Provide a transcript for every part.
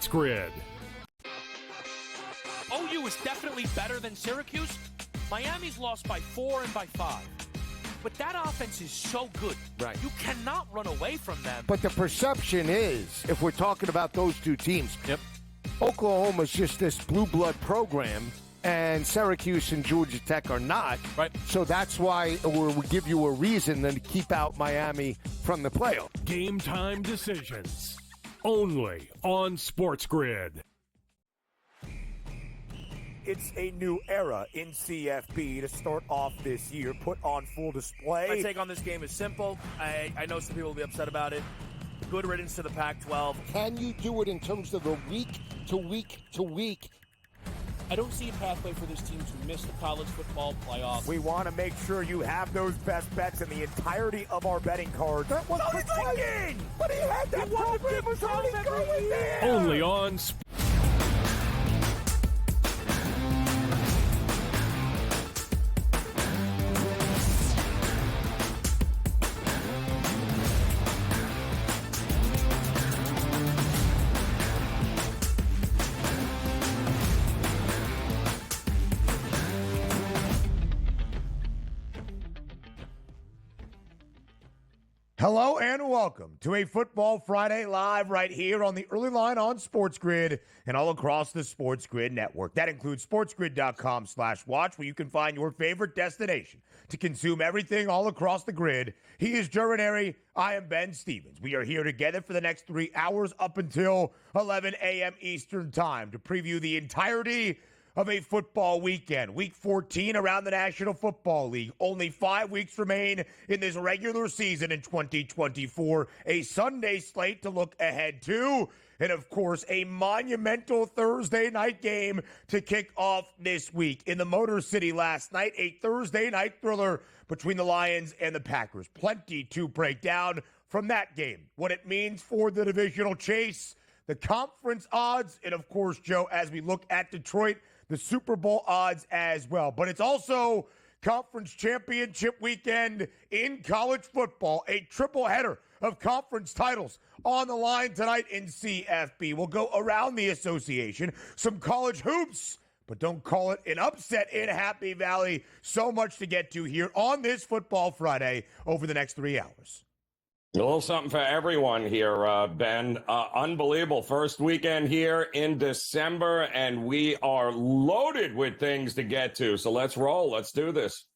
SportsGrid. OU is definitely better than Syracuse. Miami's lost by 4 and by 5. But that offense is so good. Right. You cannot run away from them. But the perception is, if we're talking about those two teams, Oklahoma's just this blue blood program, and Syracuse and Georgia Tech are not. Right. So that's why we give you a reason then to keep out Miami from the playoff. Game time decisions. Only on SportsGrid. It's a new era in CFB to start off this year, put on full display. My take on this game is simple. I know some people will be upset about it. Good riddance to the Pac-12. Can you do it in terms of the week to week to week? I don't see a pathway for this team to miss the college football playoffs. We want to make sure you have those best bets in the entirety of our betting cards. That was thinking! But he had that program was already going there! Only on Hello and welcome to a Football Friday live right here on the early line on SportsGrid and all across the SportsGrid network. That includes sportsgrid.com/watch, where you can find your favorite destination to consume everything all across the grid. He is Jurnary. I am Ben Stevens. We are here together for the next 3 hours up until 11 a.m. Eastern time to preview the entirety of a football weekend. Week 14 around the National Football League. Only 5 weeks remain in this regular season in 2024. A Sunday slate to look ahead to. And, of course, a monumental Thursday night game to kick off this week. In the Motor City last night, a Thursday night thriller between the Lions and the Packers. Plenty to break down from that game. What it means for the divisional chase, the conference odds, and, of course, Joe, as we look at Detroit, the Super Bowl odds as well. But it's also conference championship weekend in college football. A triple header of conference titles on the line tonight in CFB. We'll go around the association, some college hoops, but don't call it an upset in Happy Valley. So much to get to here on this Football Friday over the next 3 hours. A little something for everyone here, Ben. Unbelievable first weekend here in December, and we are loaded with things to get to. So let's roll. Let's do this.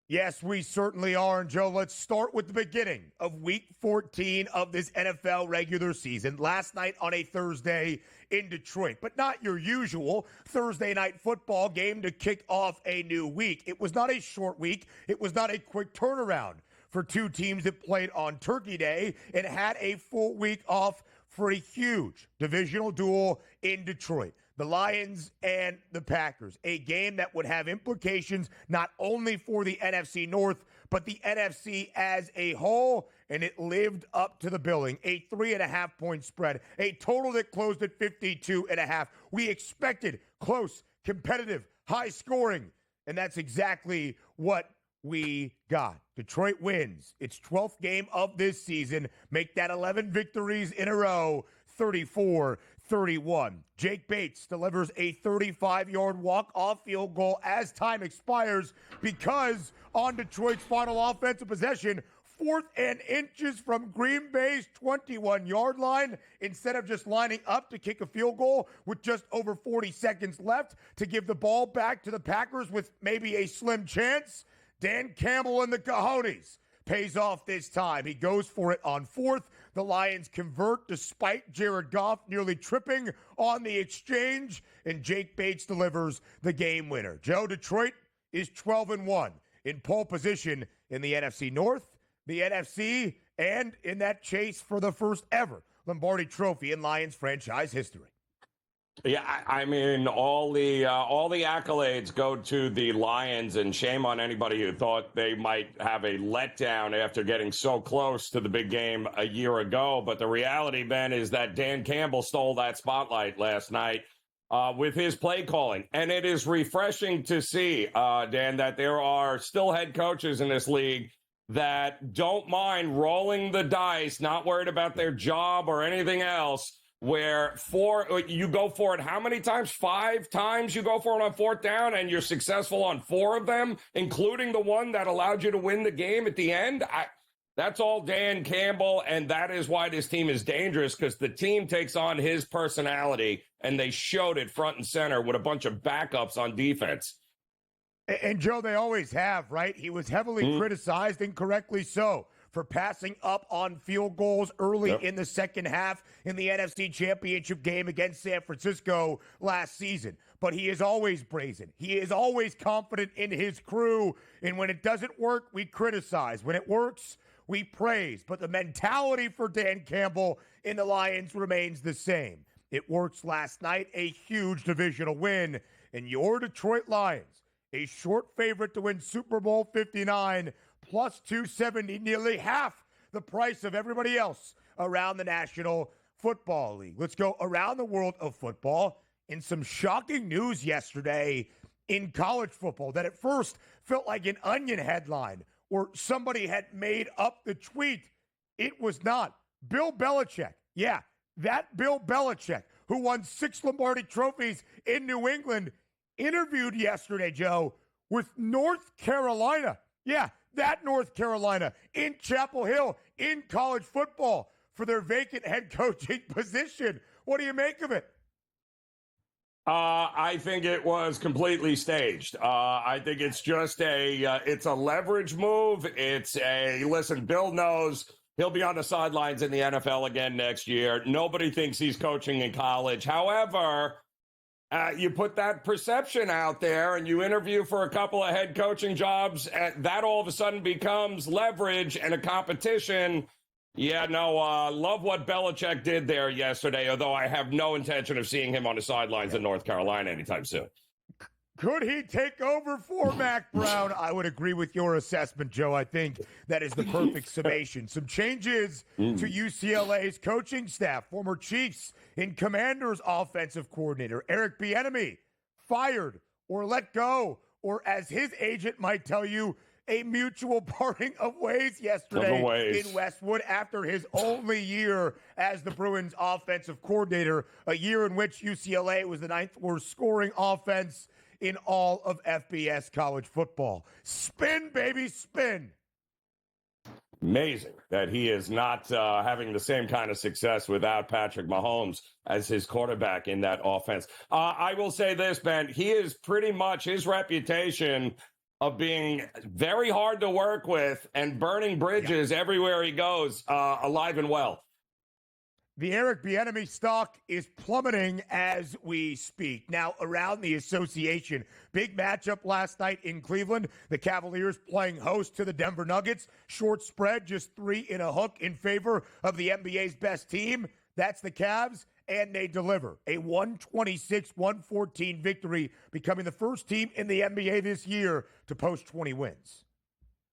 Yes, we certainly are. And, Joe, let's start with the beginning of Week 14 of this NFL regular season. Last night on a Thursday in Detroit, but not your usual Thursday night football game to kick off a new week. It was not a short week. It was not a quick turnaround for two teams that played on Turkey Day and had a full week off for a huge divisional duel in Detroit. The Lions and the Packers, a game that would have implications not only for the NFC North, but the NFC as a whole, and it lived up to the billing. A 3.5-point spread, a total that closed at 52.5. We expected close, competitive, high scoring, and that's exactly what we got. Detroit wins its 12th game of this season, make that 11 victories in a row, 34-31. Jake Bates delivers a 35-yard walk-off field goal as time expires because on Detroit's final offensive possession, 4th and inches from Green Bay's 21-yard line, instead of just lining up to kick a field goal with just over 40 seconds left to give the ball back to the Packers with maybe a slim chance, Dan Campbell and the cojones pays off this time. He goes for it on 4th. The Lions convert despite Jared Goff nearly tripping on the exchange, and Jake Bates delivers the game winner. Joe, Detroit is 12-1 in pole position in the NFC North, the NFC, and in that chase for the first ever Lombardi Trophy in Lions franchise history. Yeah, I mean, all the accolades go to the Lions, and shame on anybody who thought they might have a letdown after getting so close to the big game a year ago. But the reality, Ben, is that Dan Campbell stole that spotlight last night with his play calling. And it is refreshing to see, Dan, that there are still head coaches in this league that don't mind rolling the dice, not worried about their job or anything else, where you go for it how many times? 5 times you go for it on 4th down, and you're successful on 4 of them, including the one that allowed you to win the game at the end. That's all Dan Campbell, and that is why this team is dangerous, because the team takes on his personality, and they showed it front and center with a bunch of backups on defense. And, Joe, they always have, right? He was heavily criticized, and correctly so, for passing up on field goals early in the second half in the NFC Championship game against San Francisco last season. But he is always brazen. He is always confident in his crew, and when it doesn't work, we criticize. When it works, we praise. But the mentality for Dan Campbell in the Lions remains the same. It works last night, a huge divisional win. And your Detroit Lions, a short favorite to win Super Bowl 59, plus 270, nearly half the price of everybody else around the National Football League. Let's go around the world of football. In some shocking news yesterday in college football that at first felt like an Onion headline, or somebody had made up the tweet. It was not. Bill Belichick, yeah, that Bill Belichick, who won 6 Lombardi trophies in New England, interviewed yesterday, Joe, with North Carolina. Yeah, that North Carolina in Chapel Hill in college football for their vacant head coaching position. What do you make of it? I think it was completely staged. I think it's just it's a leverage move. Listen, Bill knows he'll be on the sidelines in the NFL again next year. Nobody thinks he's coaching in college. However, you put that perception out there and you interview for a couple of head coaching jobs, that all of a sudden becomes leverage and a competition. Yeah, no, love what Belichick did there yesterday, although I have no intention of seeing him on the sidelines in North Carolina anytime soon. Could he take over for Mac Brown? I would agree with your assessment, Joe. I think that is the perfect summation. Some changes to UCLA's coaching staff. Former Chiefs and Commanders offensive coordinator Eric Bieniemy fired or let go, or as his agent might tell you, a mutual parting of ways yesterday in Westwood after his only year as the Bruins offensive coordinator, a year in which UCLA was the 9th worst scoring offense in all of FBS college football. Spin, baby, spin. Amazing that he is not having the same kind of success without Patrick Mahomes as his quarterback in that offense. I will say this, Ben, he is pretty much his reputation of being very hard to work with and burning bridges everywhere he goes, alive and well. The Eric Bieniemy stock is plummeting as we speak. Now, around the association, big matchup last night in Cleveland. The Cavaliers playing host to the Denver Nuggets. Short spread, just 3 in a hook in favor of the NBA's best team. That's the Cavs, and they deliver. A 126-114 victory, becoming the first team in the NBA this year to post 20 wins.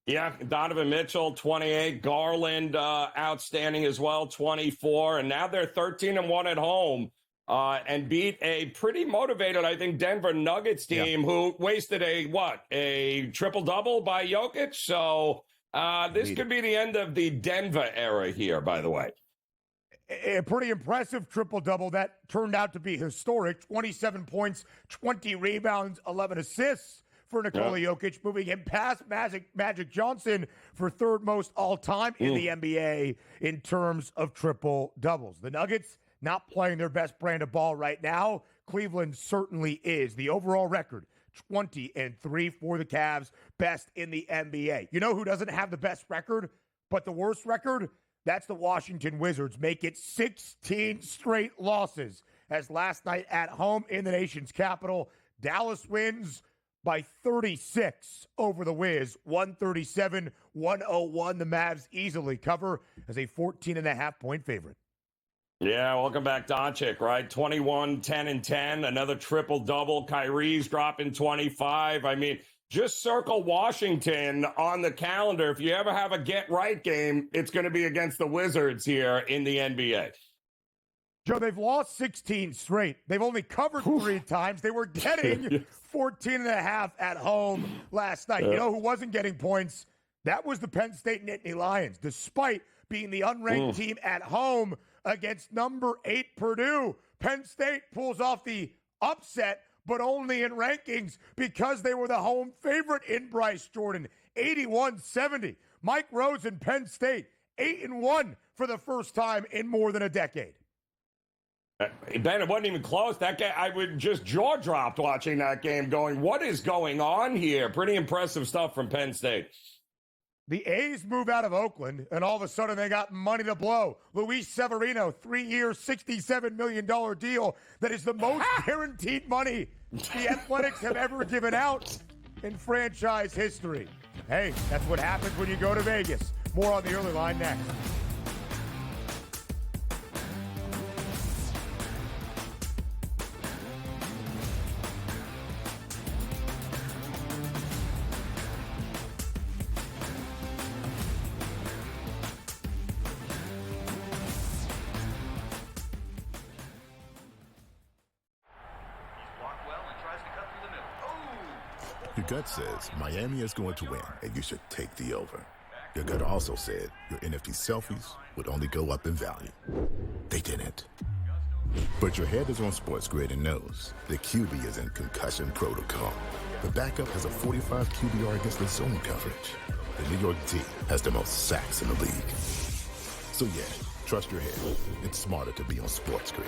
Yeah, Donovan Mitchell, 28. Garland, outstanding as well, 24. And now they're 13-1 at home and beat a pretty motivated, I think, Denver Nuggets team who wasted a triple-double by Jokic. So this could be the end of the Denver era here, by the way. A pretty impressive triple-double that turned out to be historic. 27 points, 20 rebounds, 11 assists for Nikola Jokic, moving him past Magic Johnson for third most all-time in the NBA in terms of triple-doubles. The Nuggets not playing their best brand of ball right now. Cleveland certainly is. The overall record, 20-3 for the Cavs, best in the NBA. You know who doesn't have the best record, but the worst record? That's the Washington Wizards. Make it 16 straight losses, as last night at home in the nation's capital, Dallas wins by 36 over the Wiz. 137-101. The Mavs easily cover as a 14.5-point favorite. Yeah, welcome back, Doncic, right? 21, 10, and 10. Another triple-double. Kyrie's dropping 25. I mean, just circle Washington on the calendar. If you ever have a get-right game, it's going to be against the Wizards here in the NBA. Joe, they've lost 16 straight. They've only covered 3 times. They were getting 14.5 at home last night. You know who wasn't getting points? That was the Penn State Nittany Lions. Despite being the unranked team at home against number 8 Purdue. Penn State pulls off the upset, but only in rankings because they were the home favorite in Bryce Jordan. 81-70. Mike Rosen, Penn State, 8-1 for the first time in more than a decade. Ben, it wasn't even close. That game, I would just jaw dropped watching that game going, what is going on here? Pretty impressive stuff from Penn State. The A's move out of Oakland, and all of a sudden they got money to blow. Luis Severino, 3-year, $67 million deal that is the most guaranteed money the Athletics have ever given out in franchise history. Hey, that's what happens when you go to Vegas. More on the early line next. Your gut says Miami is going to win, and you should take the over. Your gut also said your NFT selfies would only go up in value. They didn't. But your head is on SportsGrid and knows the QB is in concussion protocol. The backup has a 45 QBR against the zone coverage. The New York D has the most sacks in the league. So yeah, trust your head. It's smarter to be on SportsGrid.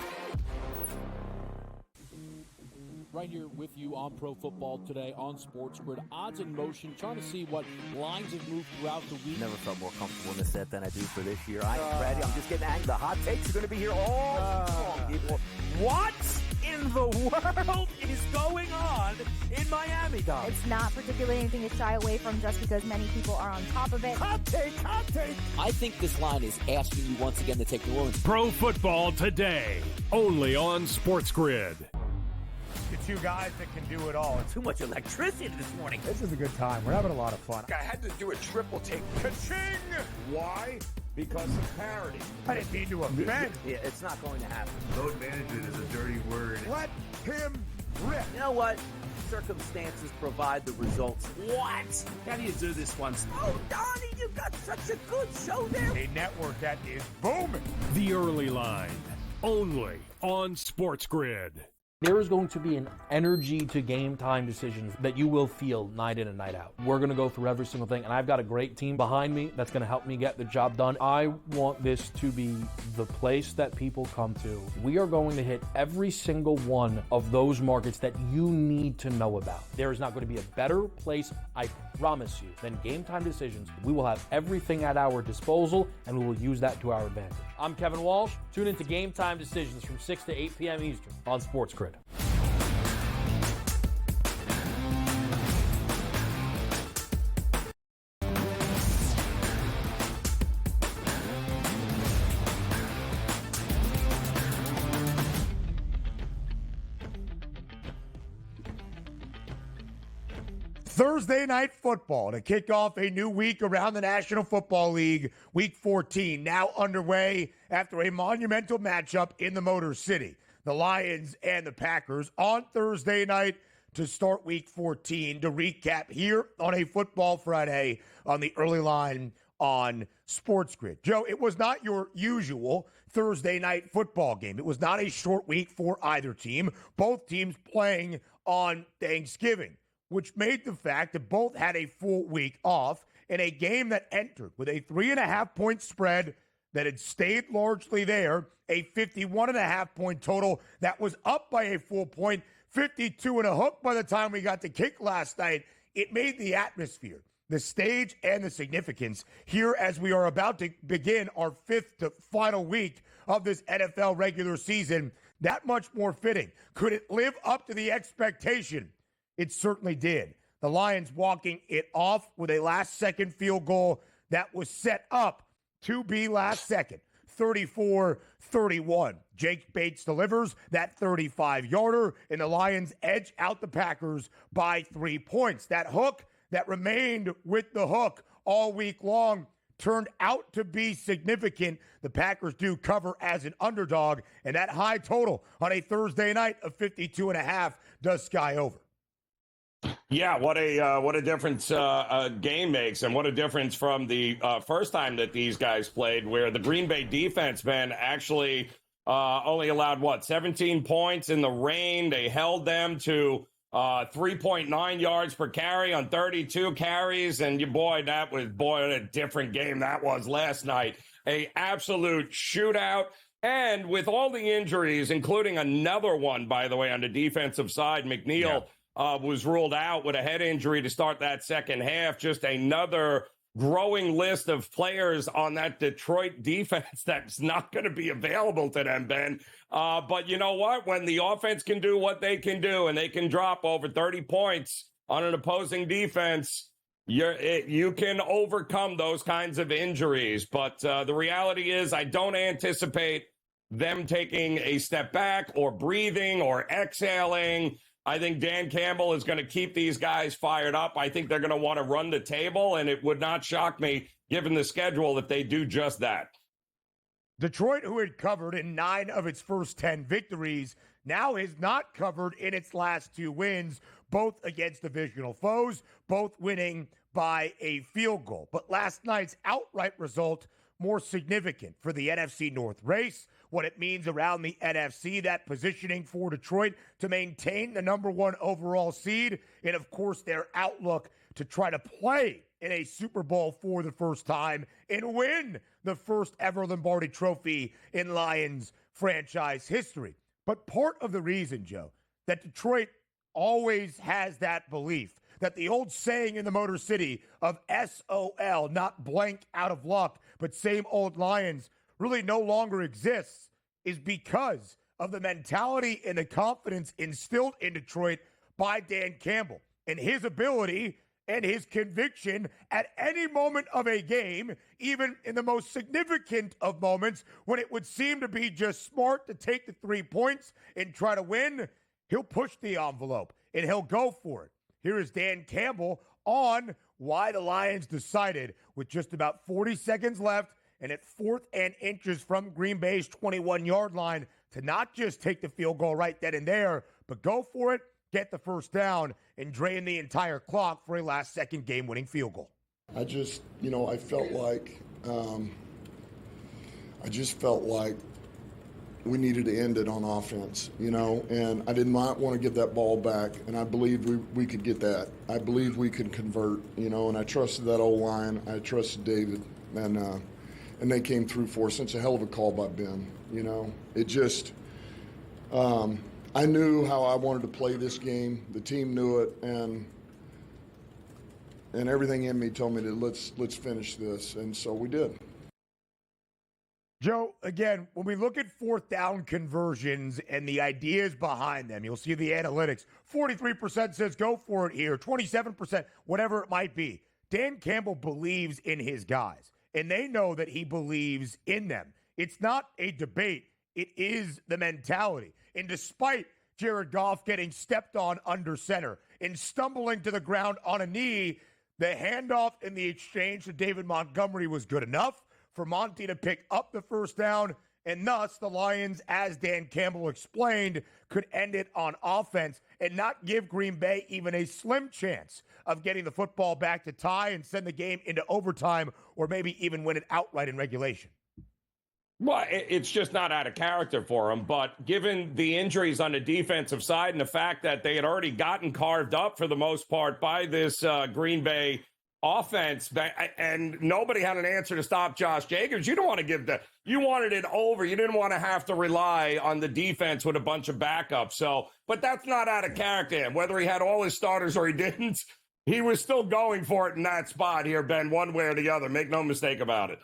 Right here with you on Pro Football Today on SportsGrid. Odds in motion, trying to see what lines have moved throughout the week. Never felt more comfortable in this set than I do for this year. I am ready. I'm just getting angry. The hot takes are going to be here all long, people. What in the world is going on in Miami, Dom? It's not particularly anything to shy away from just because many people are on top of it. Hot take, hot take. I think this line is asking you once again to take New Orleans. Pro Football Today, only on SportsGrid. The two guys that can do it all. Too much electricity this morning. This is a good time. We're having a lot of fun. I had to do a triple take. Ka-ching! Why? Because of parity. I didn't mean to offend. Yeah, it's not going to happen. Load management is a dirty word. Let him rip. You know what? Circumstances provide the results. What? How do you do this one? Oh, Donnie, you got such a good show there. A network that is booming. The early line, only on SportsGrid. There is going to be an energy to game time decisions that you will feel night in and night out. We're going to go through every single thing, and I've got a great team behind me that's going to help me get the job done. I want this to be the place that people come to. We are going to hit every single one of those markets that you need to know about. There is not going to be a better place, I promise you, than Game Time Decisions. We will have everything at our disposal, and we will use that to our advantage. I'm Kevin Walsh. Tune into Game Time Decisions from 6 to 8 p.m. Eastern on SportsGrid. Thursday night football to kick off a new week around the National Football League. Week 14 now underway after a monumental matchup in the Motor City. The Lions and the Packers on Thursday night to start Week 14. To recap here on a Football Friday on the early line on SportsGrid. Joe, it was not your usual Thursday night football game. It was not a short week for either team. Both teams playing on Thanksgiving, which made the fact that both had a full week off in a game that entered with a 3.5-point spread that had stayed largely there, a 51.5-point total that was up by a full point, 52 and a hook by the time we got to kick last night. It made the atmosphere, the stage, and the significance here as we are about to begin our fifth to final week of this NFL regular season that much more fitting. Could it live up to the expectation? It certainly did. The Lions walking it off with a last-second field goal that was set up to be last second, 34-31. Jake Bates delivers that 35-yarder, and the Lions edge out the Packers by 3 points. That hook that remained with the hook all week long turned out to be significant. The Packers do cover as an underdog, and that high total on a Thursday night of 52.5 does sky over. Yeah, what a difference a game makes, and what a difference from the first time that these guys played, where the Green Bay defense, man, actually only allowed 17 points in the rain. They held them to 3.9 yards per carry on 32 carries, and what a different game that was last night. A absolute shootout. And with all the injuries, including another one, by the way, on the defensive side, McNeil was ruled out with a head injury to start that second half. Just another growing list of players on that Detroit defense that's not going to be available to them, Ben. But you know what? When the offense can do what they can do and they can drop over 30 points on an opposing defense, you can overcome those kinds of injuries. But the reality is I don't anticipate them taking a step back or breathing or exhaling. I think Dan Campbell is going to keep these guys fired up. I think they're going to want to run the table, and it would not shock me, given the schedule, if they do just that. Detroit, who had covered in 9 of its first 10 victories, now has not covered in its last 2 wins, both against divisional foes, both winning by a field goal. But last night's outright result more significant for the NFC North race, what it means around the NFC, that positioning for Detroit to maintain the number 1 overall seed, and of course their outlook to try to play in a Super Bowl for the first time and win the first ever Lombardi Trophy in Lions franchise history. But part of the reason, Joe, that Detroit always has that belief that the old saying in the Motor City of SOL, not blank out of luck, but same old Lions, really no longer exists, is because of the mentality and the confidence instilled in Detroit by Dan Campbell and his ability and his conviction at any moment of a game, even in the most significant of moments when it would seem to be just smart to take the 3 points and try to win. He'll push the envelope and he'll go for it. Here is Dan Campbell on why the Lions decided, with just about 40 seconds left and at 4th and inches from Green Bay's 21-yard line, to not just take the field goal right then and there, but go for it, get the first down, and drain the entire clock for a last-second game-winning field goal. I just felt like we needed to end it on offense, and I did not want to give that ball back, and I believed we could get that. I believed we could convert, and I trusted that O-line. I trusted David, and they came through for us. It's a hell of a call by Ben, It just I knew how I wanted to play this game. The team knew it, and everything in me told me that let's finish this, and so we did. Joe, again, when we look at 4th down conversions and the ideas behind them, you'll see the analytics. 43% says go for it here, 27%, whatever it might be. Dan Campbell believes in his guys, and they know that he believes in them. It's not a debate. It is the mentality. And despite Jared Goff getting stepped on under center and stumbling to the ground on a knee, the handoff and the exchange to David Montgomery was good enough for Monty to pick up the first down, and thus the Lions, as Dan Campbell explained, could end it on offense and not give Green Bay even a slim chance of getting the football back to tie and send the game into overtime, or maybe even win it outright in regulation. Well, it's just not out of character for them. But given the injuries on the defensive side and the fact that they had already gotten carved up for the most part by this Green Bay offense, and nobody had an answer to stop Josh Jacobs, you don't want to you wanted it over. You didn't want to have to rely on the defense with a bunch of backups. So, but that's not out of character. Whether he had all his starters or he didn't, he was still going for it in that spot here, Ben, one way or the other. Make no mistake about it.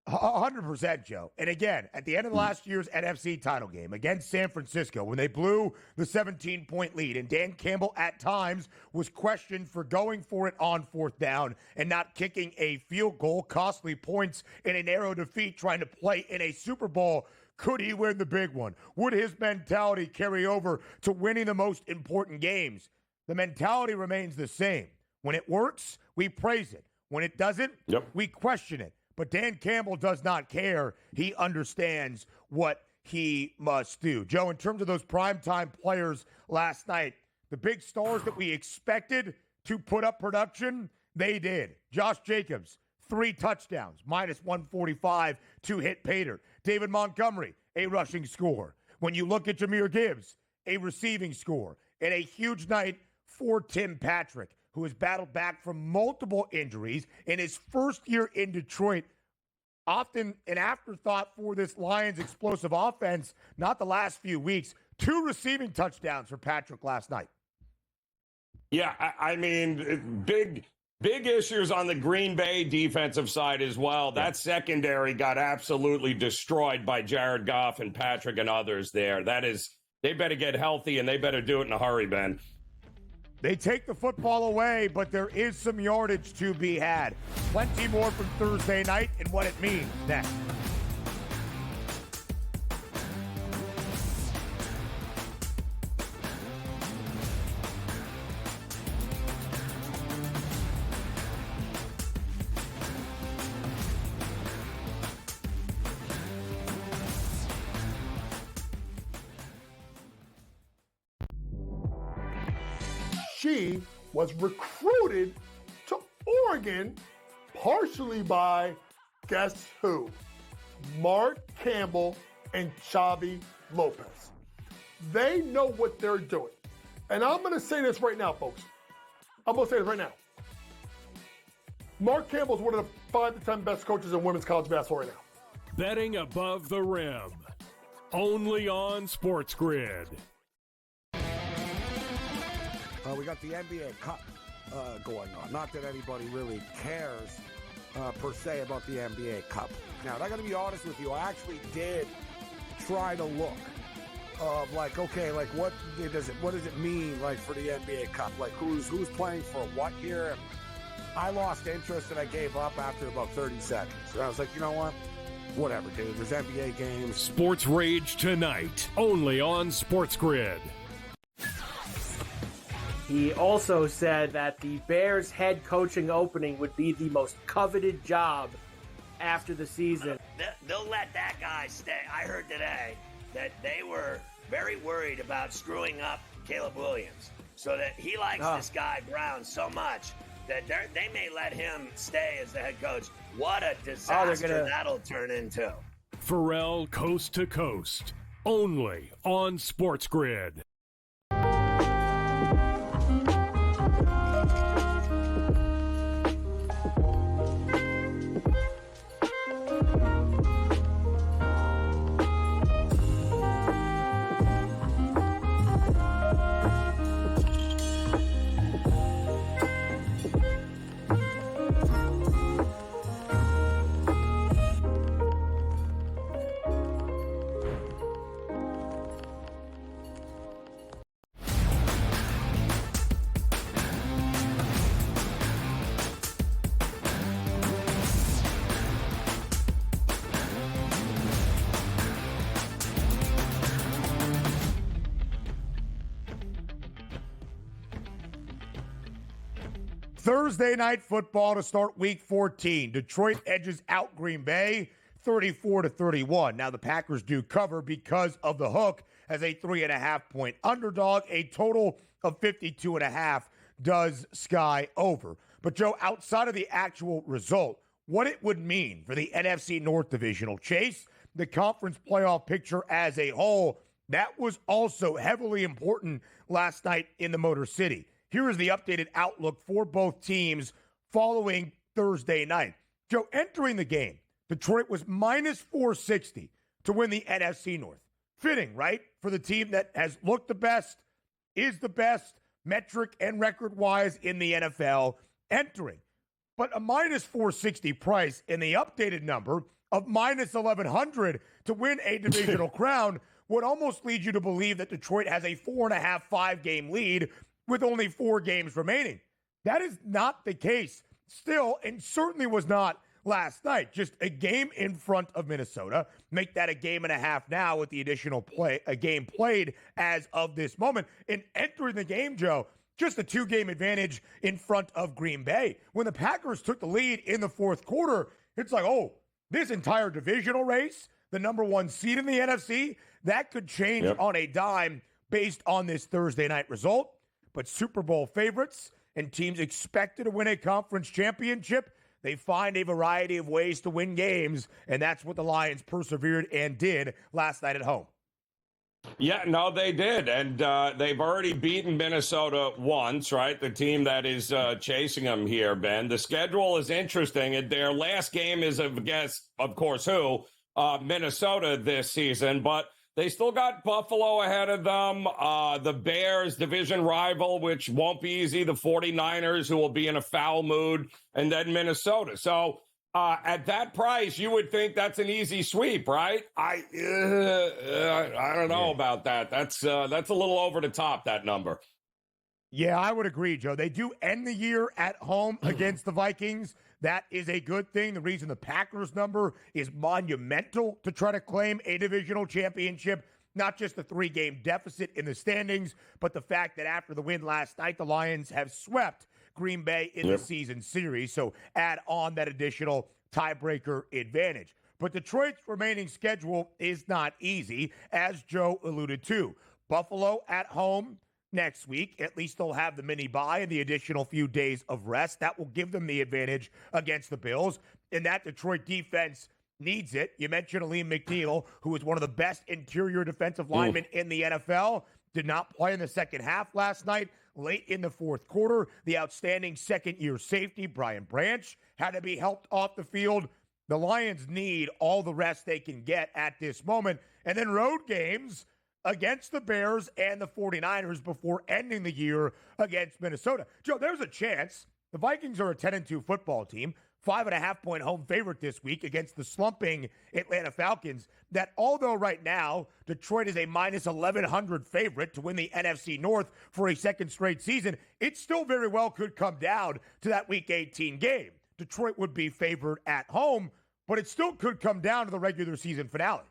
100%, Joe. And again, at the end of last year's NFC title game against San Francisco, when they blew the 17-point lead, and Dan Campbell at times was questioned for going for it on 4th down and not kicking a field goal, costly points in a narrow defeat trying to play in a Super Bowl. Could he win the big one? Would his mentality carry over to winning the most important games? The mentality remains the same. When it works, we praise it. When it doesn't, we question it. But Dan Campbell does not care. He understands what he must do. Joe, in terms of those primetime players last night, The big stars that we expected to put up production, they did. Josh Jacobs, 3 touchdowns, minus 145 to hit Pater. David Montgomery, a rushing score. When you look at Jahmyr Gibbs, a receiving score. And a huge night for Tim Patrick, who has battled back from multiple injuries in his first year in Detroit. Often an afterthought for this Lions explosive offense, not the last few weeks. 2 receiving touchdowns for Patrick last night. Yeah, I mean, big issues on the Green Bay defensive side as well. That secondary got absolutely destroyed by Jared Goff and Patrick and others there. They better get healthy, and they better do it in a hurry, Ben. They take the football away, but there is some yardage to be had. Plenty more from Thursday night and what it means next. She was recruited to Oregon partially by, guess who? Mark Campbell and Xavi Lopez. They know what they're doing. And I'm going to say this right now, folks. I'm going to say this right now. Mark Campbell's one of the 5 to 10 best coaches in women's college basketball right now. Betting above the rim. Only on SportsGrid. We got the NBA Cup going on. Not that anybody really cares per se about the NBA Cup. Now, I got to be honest with you. I actually did try to look of like, okay, like what does it mean like for the NBA Cup? Like who's playing for what here? And I lost interest and I gave up after about 30 seconds. And I was like, you know what? Whatever, dude. There's NBA games. Sports Rage tonight, only on SportsGrid. He also said that the Bears head coaching opening would be the most coveted job after the season. They'll let that guy stay. I heard today that they were very worried about screwing up Caleb Williams, so that he likes this guy Brown so much that they may let him stay as the head coach. What a disaster that'll turn into. Pharrell Coast to Coast, only on SportsGrid. Thursday night football to start week 14. Detroit edges out Green Bay 34-31. Now the Packers do cover because of the hook as a 3.5-point underdog. A total of 52.5 does sky over. But Joe, outside of the actual result, what it would mean for the NFC North divisional chase, the conference playoff picture as a whole, that was also heavily important last night in the Motor City. Here is the updated outlook for both teams following Thursday night. Joe, entering the game, Detroit was minus 460 to win the NFC North. Fitting, right? For the team that has looked the best, is the best, metric and record-wise in the NFL, entering. But a minus 460 price in the updated number of minus 1,100 to win a divisional crown would almost lead you to believe that Detroit has a 4.5, 5-game lead with only 4 games remaining. That is not the case still, and certainly was not last night. Just a game in front of Minnesota. Make that a game and a half now with the additional game played as of this moment. And entering the game, Joe, just a 2-game advantage in front of Green Bay. When the Packers took the lead in the fourth quarter, it's like, oh, this entire divisional race, the number 1 seed in the NFC, that could change on a dime based on this Thursday night result. But Super Bowl favorites and teams expected to win a conference championship, they find a variety of ways to win games, and that's what the Lions persevered and did last night at home. Yeah, no, they did. And they've already beaten Minnesota once, right? The team that is chasing them here, Ben. The schedule is interesting. And their last game is against, of course, who? Minnesota this season. But they still got Buffalo ahead of them. The Bears, division rival, which won't be easy. The 49ers, who will be in a foul mood. And then Minnesota. So at that price, you would think that's an easy sweep, right? I don't know about that. That's a little over the top, that number. Yeah, I would agree, Joe. They do end the year at home against the Vikings. That is a good thing. The reason the Packers number is monumental to try to claim a divisional championship, not just the 3-game deficit in the standings, but the fact that after the win last night, the Lions have swept Green Bay in the season series. So add on that additional tiebreaker advantage. But Detroit's remaining schedule is not easy, as Joe alluded to. Buffalo at home next week. At least they'll have the mini bye and the additional few days of rest. That will give them the advantage against the Bills. And that Detroit defense needs it. You mentioned Aleem McNeil, who is one of the best interior defensive linemen in the NFL. Did not play in the second half last night. Late in the fourth quarter, the outstanding second-year safety, Brian Branch, had to be helped off the field. The Lions need all the rest they can get at this moment. And then road games against the Bears and the 49ers before ending the year against Minnesota. Joe, there's a chance. The Vikings are a 10-2 football team, 5.5-point home favorite this week against the slumping Atlanta Falcons, that although right now Detroit is a minus 1,100 favorite to win the NFC North for a second straight season, it still very well could come down to that Week 18 game. Detroit would be favored at home, but it still could come down to the regular season finale.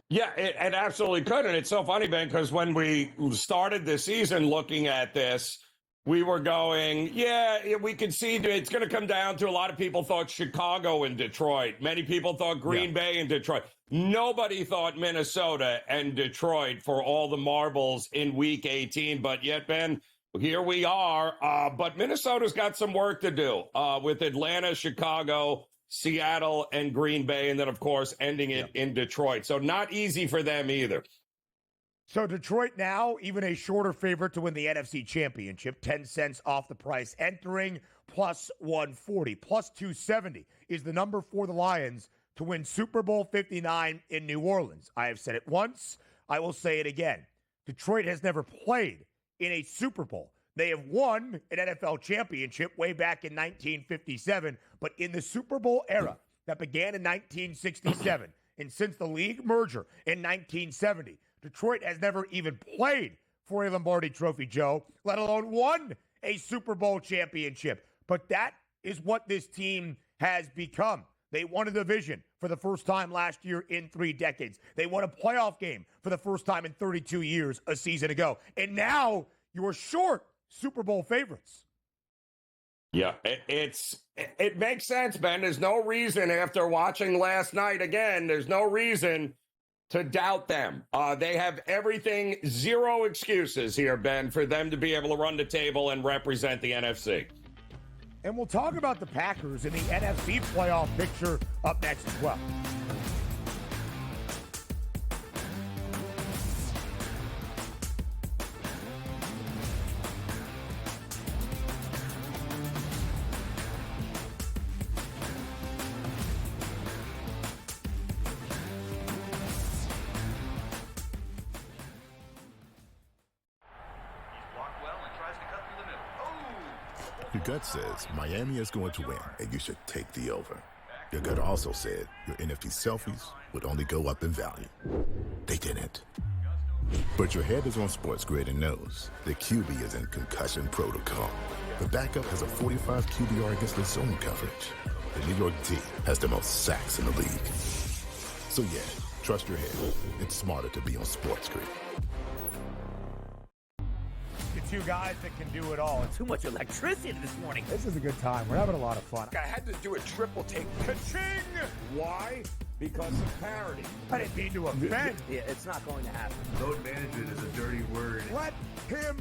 Yeah, it absolutely could. And it's so funny, Ben, because when we started the season looking at this, we were going, yeah, we could see it's going to come down to a lot of people thought Chicago and Detroit. Many people thought Green Bay and Detroit. Nobody thought Minnesota and Detroit for all the marbles in Week 18. But yet, Ben, here we are. But Minnesota's got some work to do with Atlanta, Chicago, Seattle, and Green Bay. And then, of course, ending it in Detroit. So not easy for them either. So Detroit now, even a shorter favorite to win the NFC Championship, 10 cents off the price entering, plus 140. Plus 270 is the number for the Lions to win Super Bowl 59 in New Orleans. I have said it once. I will say it again. Detroit has never played in a Super Bowl. They have won an NFL championship way back in 1957, but in the Super Bowl era that began in 1967 and since the league merger in 1970, Detroit has never even played for a Lombardi Trophy, Joe, let alone won a Super Bowl championship. But that is what this team has become. They won a division for the first time last year in 3 decades. They won a playoff game for the first time in 32 years a season ago. And now you are short Super Bowl favorites. Yeah, it makes sense, Ben. There's no reason after watching last night again, there's no reason to doubt them. They have everything, zero excuses here, Ben, for them to be able to run the table and represent the NFC. And we'll talk about the Packers in the NFC playoff picture up next as well. Your gut says Miami is going to win, and you should take the over. Your gut also said your NFC selfies would only go up in value. They didn't. But your head is on SportsGrid and knows the QB is in concussion protocol. The backup has a 45 QBR against the zone coverage. The New York D has the most sacks in the league. So yeah, trust your head. It's smarter to be on SportsGrid. Two guys that can do it all. Too much electricity this morning. This is a good time. We're having a lot of fun. I had to do a triple take. Ka-ching! Why? Because of parity. I didn't mean to offend. Yeah, it's not going to happen. Load management is a dirty word. Let him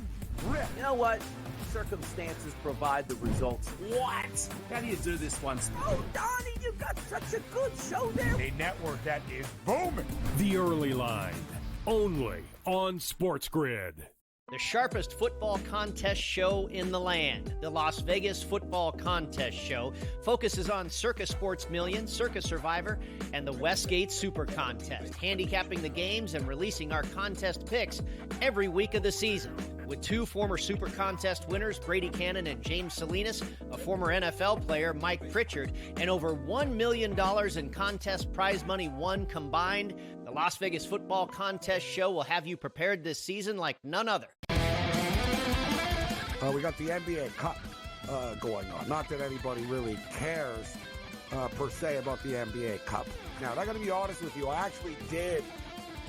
Rip. You know what? Circumstances provide the results. What? How do you do this one? Oh, Donnie, you got such a good show there. A network that is booming. The Early Line, only on SportsGrid. The sharpest football contest show in the land, the Las Vegas Football Contest Show, focuses on Circus Sports Million, Circus Survivor, and the Westgate Super Contest, handicapping the games and releasing our contest picks every week of the season. With two former Super Contest winners, Brady Cannon and James Salinas, a former NFL player, Mike Pritchard, and over $1 million in contest prize money won combined, the Las Vegas Football Contest Show will have you prepared this season like none other. We got the NBA Cup going on. Not that anybody really cares per se about the NBA Cup. Now, I got to be honest with you. I actually did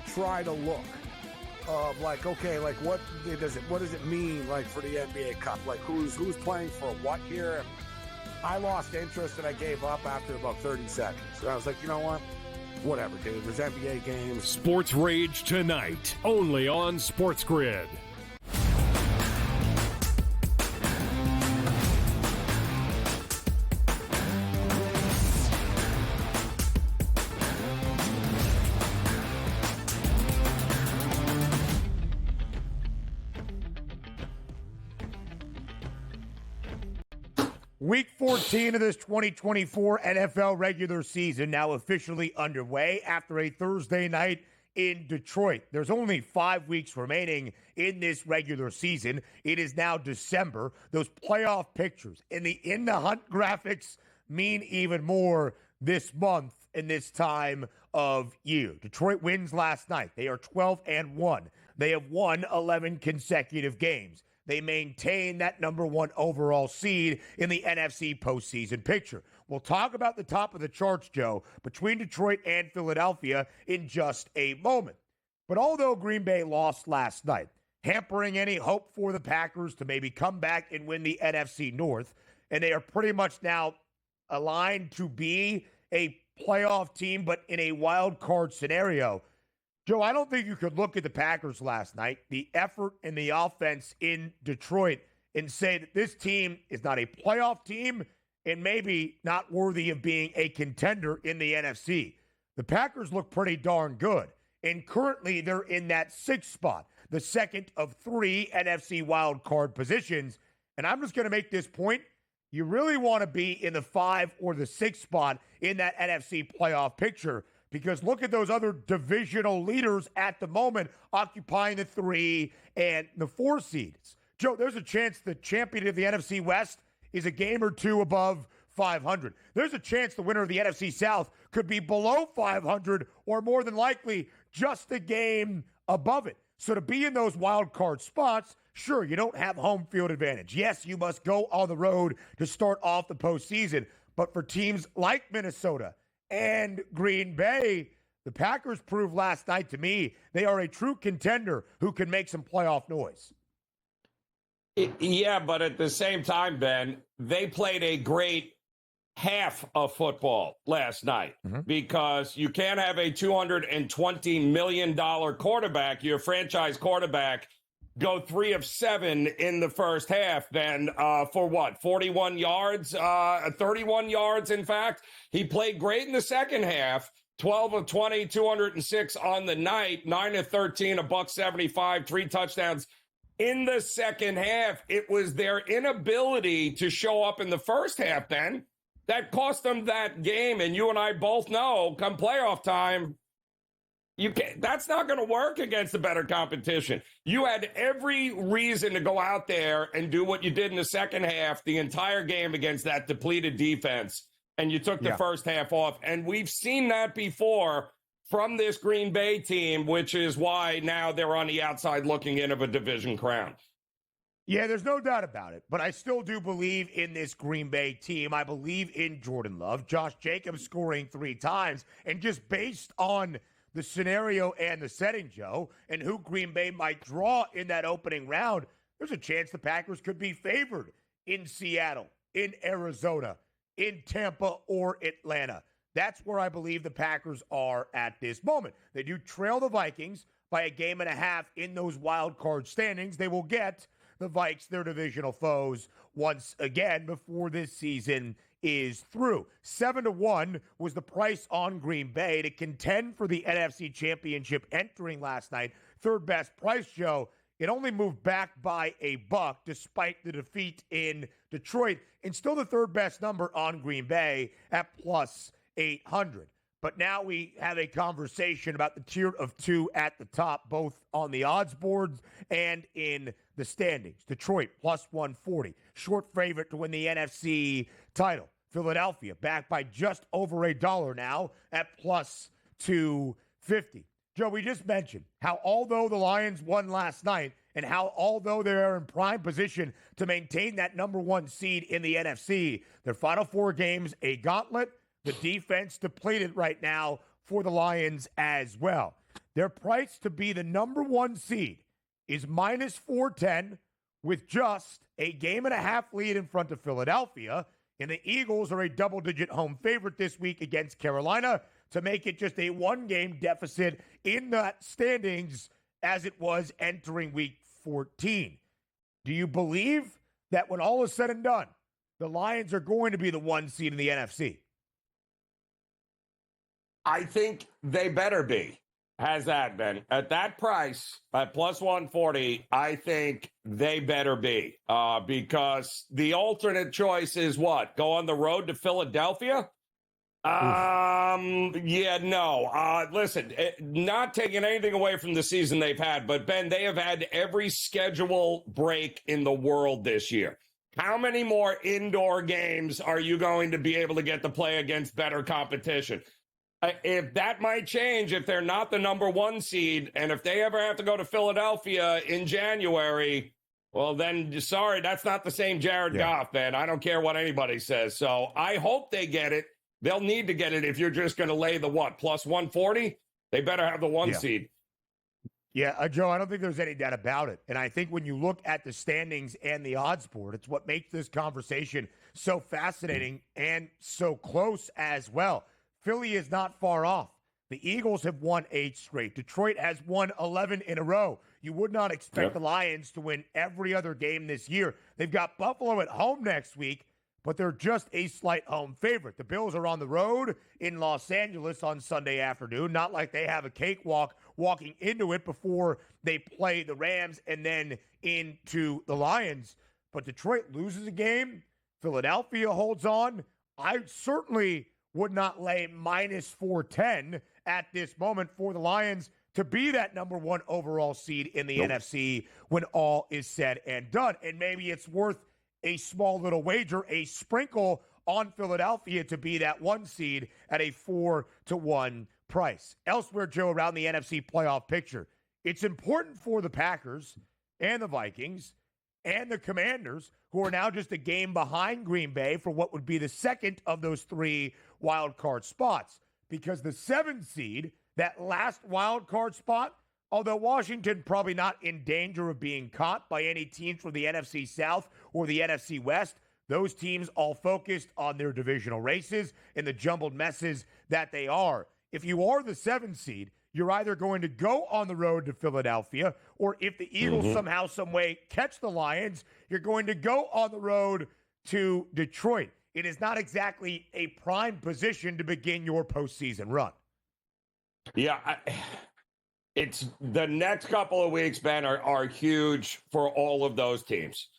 try to look of like, okay, like what does it mean like for the NBA Cup? Like who's playing for what here? And I lost interest and I gave up after about 30 seconds. And I was like, you know what? Whatever, dude. There's NBA games. Sports Rage tonight, only on SportsGrid. Week 14 of this 2024 NFL regular season now officially underway after a Thursday night in Detroit. There's only 5 weeks remaining in this regular season. It is now December. Those playoff pictures and the In the Hunt graphics mean even more this month and this time of year. Detroit wins last night. They are 12-1. They have won 11 consecutive games. They maintain that number one overall seed in the NFC postseason picture. We'll talk about the top of the charts, Joe, between Detroit and Philadelphia in just a moment. But although Green Bay lost last night, hampering any hope for the Packers to maybe come back and win the NFC North, and they are pretty much now aligned to be a playoff team, but in a wild card scenario, Joe, I don't think you could look at the Packers last night, the effort and the offense in Detroit, and say that this team is not a playoff team and maybe not worthy of being a contender in the NFC. The Packers look pretty darn good, and currently they're in that sixth spot, the second of 3 NFC wild card positions. And I'm just going to make this point. You really want to be in the 5 or the 6th spot in that NFC playoff picture, because look at those other divisional leaders at the moment occupying the 3 and the 4 seeds. Joe, there's a chance the champion of the NFC West is a game or 2 above 500. There's a chance the winner of the NFC South could be below 500 or more than likely just a game above it. So to be in those wild card spots, sure, you don't have home field advantage. Yes, you must go on the road to start off the postseason. But for teams like Minnesota and Green Bay, the Packers proved last night to me they are a true contender who can make some playoff noise. Yeah, but at the same time, Ben, they played a great half of football last night because you can't have a $220 million quarterback, your franchise quarterback, go 3 of 7 in the first half, then for what, 41 yards, 31 yards, in fact. He played great in the second half, 12 of 20, 206 on the night, 9 of 13, $175, 3 touchdowns. In the second half, it was their inability to show up in the first half, Ben, that cost them that game. And you and I both know, come playoff time, that's not going to work against the better competition. You had every reason to go out there and do what you did in the second half, the entire game against that depleted defense, and you took the first half off. And we've seen that before from this Green Bay team, which is why now they're on the outside looking in of a division crown. Yeah, there's no doubt about it. But I still do believe in this Green Bay team. I believe in Jordan Love, Josh Jacobs scoring 3 times, and just based on the scenario and the setting, Joe, and who Green Bay might draw in that opening round, there's a chance the Packers could be favored in Seattle, in Arizona, in Tampa, or Atlanta. That's where I believe the Packers are at this moment. They do trail the Vikings by a game and a half in those wild card standings. They will get the Vikes their divisional foes once again before this season is through. 7-1 was the price on Green Bay to contend for the NFC Championship entering last night. Third best price, Joe. It only moved back by $1 despite the defeat in Detroit, and still the third best number on Green Bay at plus 800. But now we have a conversation about the tier of two at the top, both on the odds boards and in the standings. Detroit, plus 140. Short favorite to win the NFC title. Philadelphia, back by just over $1 now at plus 250. Joe, we just mentioned how although the Lions won last night and how although they're in prime position to maintain that number one seed in the NFC, their final 4 games, a gauntlet. The defense depleted right now for the Lions as well. Their price to be the number one seed is minus 410 with just a game and a half lead in front of Philadelphia. And the Eagles are a double-digit home favorite this week against Carolina to make it just a one-game deficit in the standings as it was entering week 14. Do you believe that when all is said and done, the Lions are going to be the one seed in the NFC? I think they better be. Has that been at that price at plus 140? I think they better be because the alternate choice is what? Go on the road to Philadelphia? Yeah, no. Listen, not taking anything away from the season they've had, but Ben, they have had every schedule break in the world this year. How many more indoor games are you going to be able to get to play against better competition? If that might change, if they're not the number one seed, and if they ever have to go to Philadelphia in January, well, then, sorry, that's not the same Jared Goff, man. I don't care what anybody says. So I hope they get it. They'll need to get it if you're just going to lay the what, plus 140? They better have the one seed. Yeah, Joe, I don't think there's any doubt about it. And I think when you look at the standings and the odds board, it's what makes this conversation so fascinating and so close as well. Philly is not far off. The Eagles have won 8 straight. Detroit has won 11 in a row. You would not expect the Lions to win every other game this year. They've got Buffalo at home next week, but they're just a slight home favorite. The Bills are on the road in Los Angeles on Sunday afternoon. Not like they have a cakewalk walking into it before they play the Rams and then into the Lions. But Detroit loses a game. Philadelphia holds on. I certainly would not lay minus 410 at this moment for the Lions to be that number one overall seed in the NFC when all is said and done. And maybe it's worth a small little wager, a sprinkle on Philadelphia to be that one seed at a 4-1 price. Elsewhere, Joe, around the NFC playoff picture, it's important for the Packers and the Vikings and the Commanders, who are now just a game behind Green Bay for what would be the second of those 3 wild card spots. Because the 7th seed, that last wild card spot, although Washington probably not in danger of being caught by any teams from the NFC South or the NFC West, those teams all focused on their divisional races and the jumbled messes that they are. If you are the 7th seed, you're either going to go on the road to Philadelphia, or if the Eagles somehow, some way catch the Lions, you're going to go on the road to Detroit. It is not exactly a prime position to begin your postseason run. Yeah, it's the next couple of weeks, Ben, are huge for all of those teams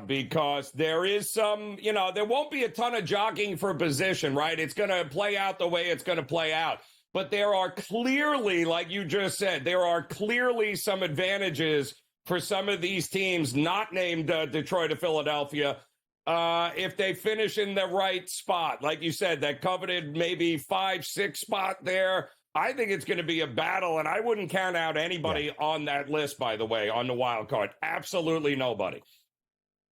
because there is some, there won't be a ton of jockeying for position, right? It's going to play out the way it's going to play out. But there are clearly, like you just said, there are clearly some advantages for some of these teams not named Detroit or Philadelphia if they finish in the right spot. Like you said, that coveted maybe 5-6 spot there. I think it's going to be a battle, and I wouldn't count out anybody on that list, by the way, on the wild card. Absolutely nobody.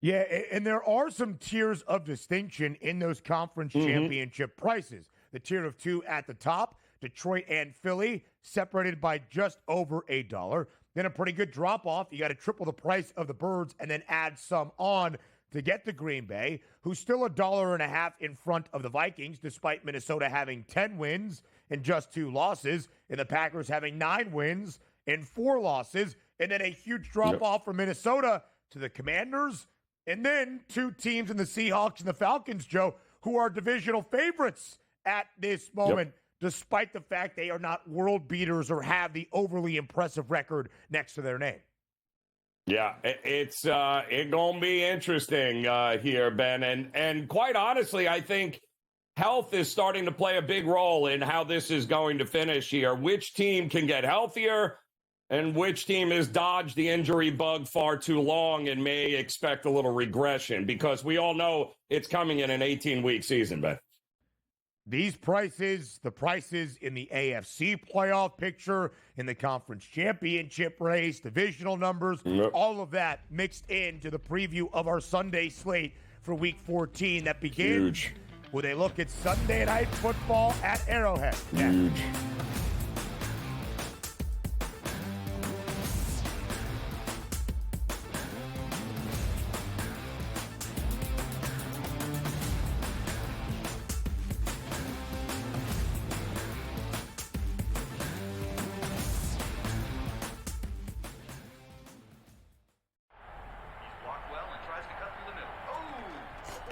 Yeah, and there are some tiers of distinction in those conference championship prices. The tier of 2 at the top, Detroit and Philly, separated by just over $1. Then a pretty good drop-off. You got to triple the price of the Birds and then add some on to get to Green Bay, who's still $1.50 in front of the Vikings, despite Minnesota having 10 wins and just 2 losses, and the Packers having 9 wins and 4 losses. And then a huge drop-off from Minnesota to the Commanders, and then two teams in the Seahawks and the Falcons, Joe, who are divisional favorites at this moment, despite the fact they are not world beaters or have the overly impressive record next to their name. Yeah, it's going to be interesting here, Ben. And quite honestly, I think health is starting to play a big role in how this is going to finish here. Which team can get healthier and which team has dodged the injury bug far too long and may expect a little regression, because we all know it's coming in an 18-week season, Ben. These prices, the prices in the AFC playoff picture, in the conference championship race, divisional numbers, all of that mixed into the preview of our Sunday slate for Week 14 that begins with a look at Sunday Night Football at Arrowhead. Huge.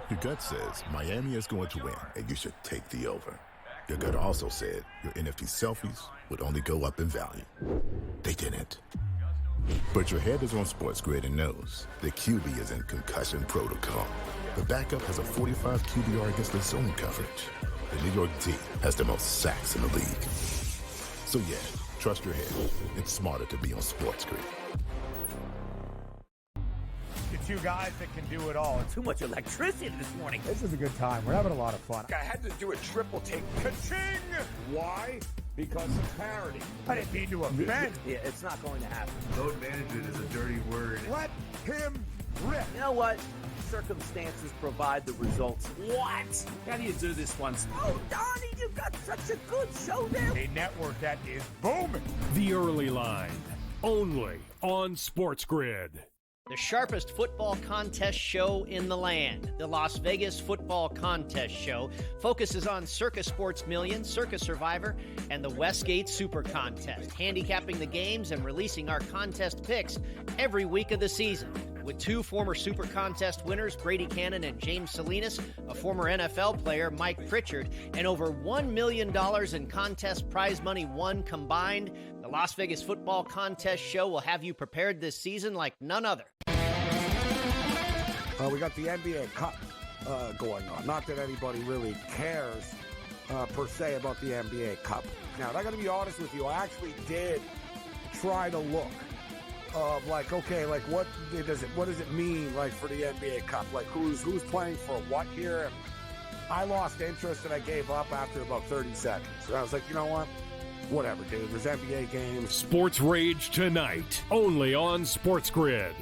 Your gut says Miami is going to win, and you should take the over. Your gut also said your NFC selfies would only go up in value. They didn't. But your head is on SportsGrid and knows the QB is in concussion protocol. The backup has a 45 QBR against the zone coverage. The New York D has the most sacks in the league. So yeah, trust your head. It's smarter to be on SportsGrid. Two guys that can do it all. Too much electricity this morning. This is a good time. We're having a lot of fun. I had to do a triple take. Ka-ching! Why? Because of parity. I didn't mean to offend. Yeah, it's not going to happen. Load management is a dirty word. Let him rip. You know what? Circumstances provide the results. What? How do you do this once? Oh, Donnie, you've got such a good show there. A network that is booming. The Early Line, only on SportsGrid. The sharpest football contest show in the land, the Las Vegas Football Contest Show, focuses on Circus Sports Million, Circus Survivor, and the Westgate Super Contest, handicapping the games and releasing our contest picks every week of the season. With two former Super Contest winners, Brady Cannon and James Salinas, a former NFL player, Mike Pritchard, and over $1 million in contest prize money won combined, the Las Vegas Football Contest Show will have you prepared this season like none other. We got the NBA Cup going on. Not that anybody really cares per se about the NBA Cup. Now, I got to be honest with you. I actually did try to look of like, okay, like what does it mean like for the NBA Cup? Like who's playing for what here? And I lost interest and I gave up after about 30 seconds. And I was like, you know what? Whatever, dude. There's NBA games. Sports Rage tonight, only on SportsGrid.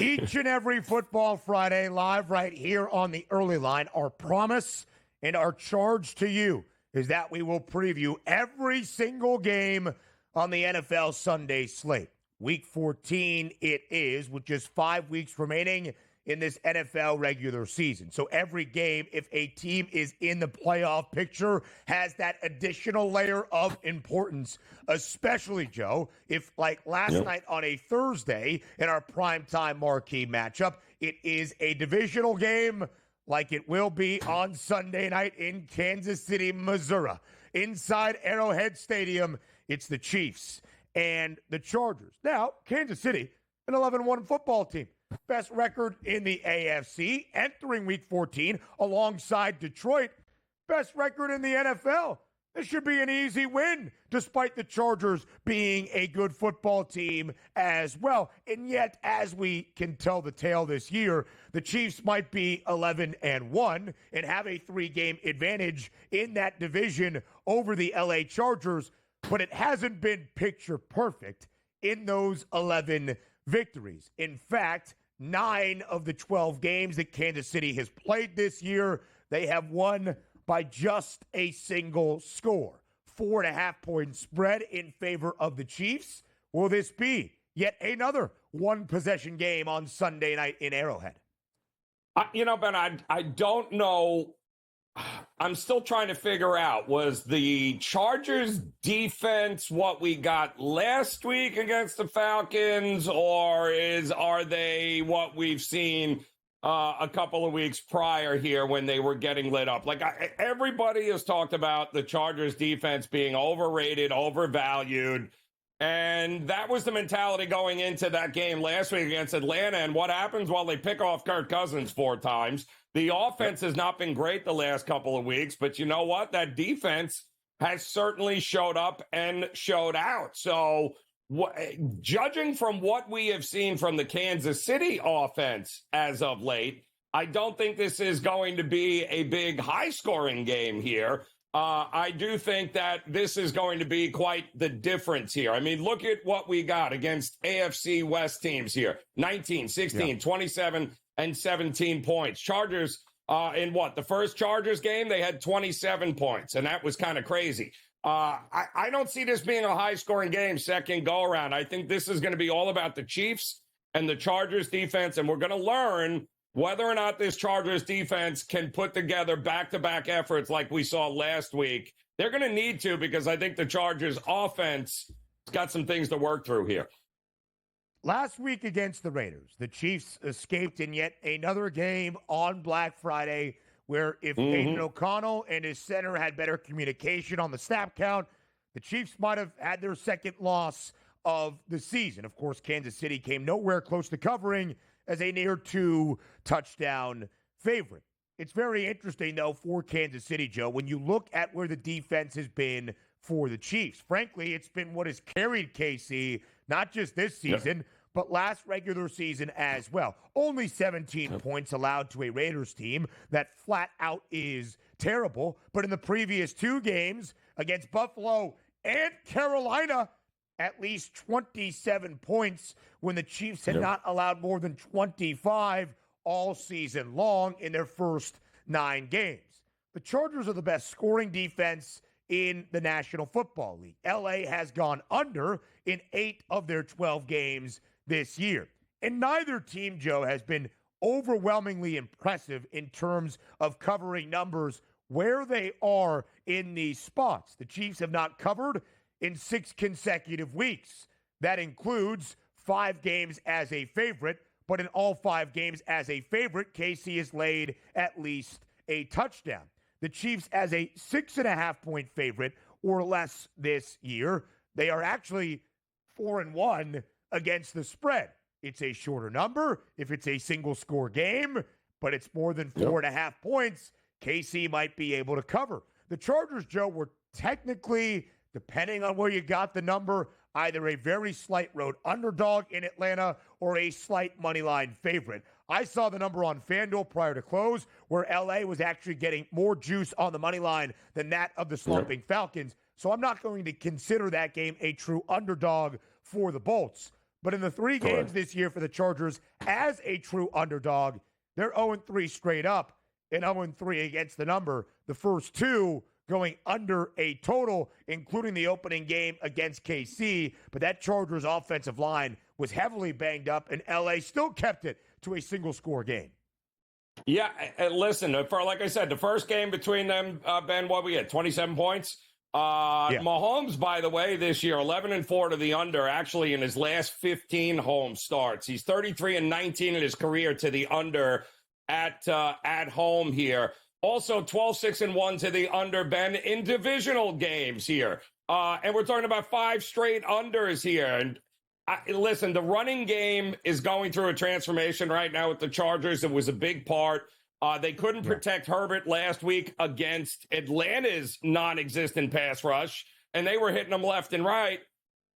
Each and every Football Friday, live right here on the Early Line. Our promise and our charge to you is that we will preview every single game on the NFL Sunday slate. Week 14 it is, with just 5 weeks remaining in this NFL regular season. So every game, if a team is in the playoff picture, has that additional layer of importance, especially, Joe, if like last night on a Thursday in our primetime marquee matchup, it is a divisional game like it will be on Sunday night in Kansas City, Missouri. Inside Arrowhead Stadium, it's the Chiefs and the Chargers. Now, Kansas City, an 11-1 football team. Best record in the AFC entering Week 14 alongside Detroit. Best record in the NFL. This should be an easy win, despite the Chargers being a good football team as well. And yet, as we can tell the tale this year, the Chiefs might be 11-1 and have a 3-game advantage in that division over the LA Chargers, but it hasn't been picture perfect in those 11 victories. In fact, 9 of the 12 games that Kansas City has played this year, they have won by just a single score. 4.5-point spread in favor of the Chiefs. Will this be yet another one-possession game on Sunday night in Arrowhead? Ben, I don't know. I'm still trying to figure out, was the Chargers defense what we got last week against the Falcons, or are they what we've seen a couple of weeks prior here when they were getting lit up? Everybody has talked about the Chargers defense being overrated, overvalued. And that was the mentality going into that game last week against Atlanta. And what happens? Well, they pick off Kirk Cousins 4 times. The offense has not been great the last couple of weeks, but you know what? That defense has certainly showed up and showed out. So judging from what we have seen from the Kansas City offense as of late, I don't think this is going to be a big high-scoring game here. I do think that this is going to be quite the difference here. I mean, look at what we got against AFC West teams here. 19, 16, 27, and 17 points. Chargers, in the first Chargers game, they had 27 points, and that was kind of crazy. I don't see this being a high-scoring game second go-around. I think this is going to be all about the Chiefs and the Chargers defense, and we're going to learn whether or not this Chargers defense can put together back-to-back efforts like we saw last week. They're going to need to, because I think the Chargers offense has got some things to work through here. Last week against the Raiders, the Chiefs escaped in yet another game on Black Friday where if Aiden O'Connell and his center had better communication on the snap count, the Chiefs might have had their second loss of the season. Of course, Kansas City came nowhere close to covering as a near 2-touchdown favorite. It's very interesting, though, for Kansas City, Joe, when you look at where the defense has been for the Chiefs. Frankly, it's been what has carried KC, not just this season, but last regular season as well. Only 17 points allowed to a Raiders team that flat out is terrible. But in the previous 2 games against Buffalo and Carolina, at least 27 points when the Chiefs had not allowed more than 25 all season long in their first 9 games. The Chargers are the best scoring defense in the National Football League. LA has gone under in 8 of their 12 games this year. And neither team, Joe, has been overwhelmingly impressive in terms of covering numbers where they are in these spots. The Chiefs have not covered in 6 consecutive weeks. That includes 5 games as a favorite, but in all 5 games as a favorite, KC has laid at least a touchdown. The Chiefs as a 6.5-point favorite or less this year, they are actually 4-1 against the spread. It's a shorter number if it's a single-score game, but it's more than 4.5 points. KC might be able to cover. The Chargers, Joe, were technically, depending on where you got the number, either a very slight road underdog in Atlanta or a slight moneyline favorite. I saw the number on FanDuel prior to close where LA was actually getting more juice on the money line than that of the slumping Falcons. So I'm not going to consider that game a true underdog for the Bolts. But in the 3 games this year for the Chargers as a true underdog, they're 0-3 straight up and 0-3 against the number. The first 2 going under a total, including the opening game against KC. But that Chargers offensive line was heavily banged up, and LA still kept it to a single-score game. Yeah, listen, like I said, the first game between them, Ben, what we had, 27 points? Mahomes, by the way, this year, 11-4 to the under, actually in his last 15 home starts. He's 33-19 in his career to the under at home here. Also, 12-6-1 to the under, Ben, in divisional games here. And we're talking about 5 straight unders here. And listen, the running game is going through a transformation right now with the Chargers. It was a big part. They couldn't protect Herbert last week against Atlanta's non-existent pass rush, and they were hitting them left and right.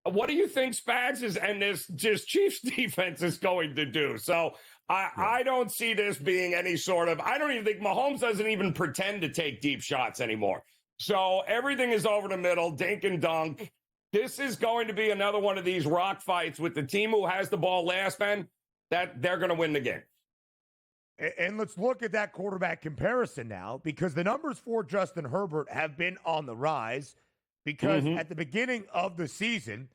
What do you think Spags and this just Chiefs defense is going to do? So I don't see this being any sort of – I don't even think Mahomes doesn't even pretend to take deep shots anymore. So everything is over the middle, dink and dunk. This is going to be another one of these rock fights with the team who has the ball last, Ben, that they're going to win the game. And let's look at that quarterback comparison now, because the numbers for Justin Herbert have been on the rise. because at the beginning of the season,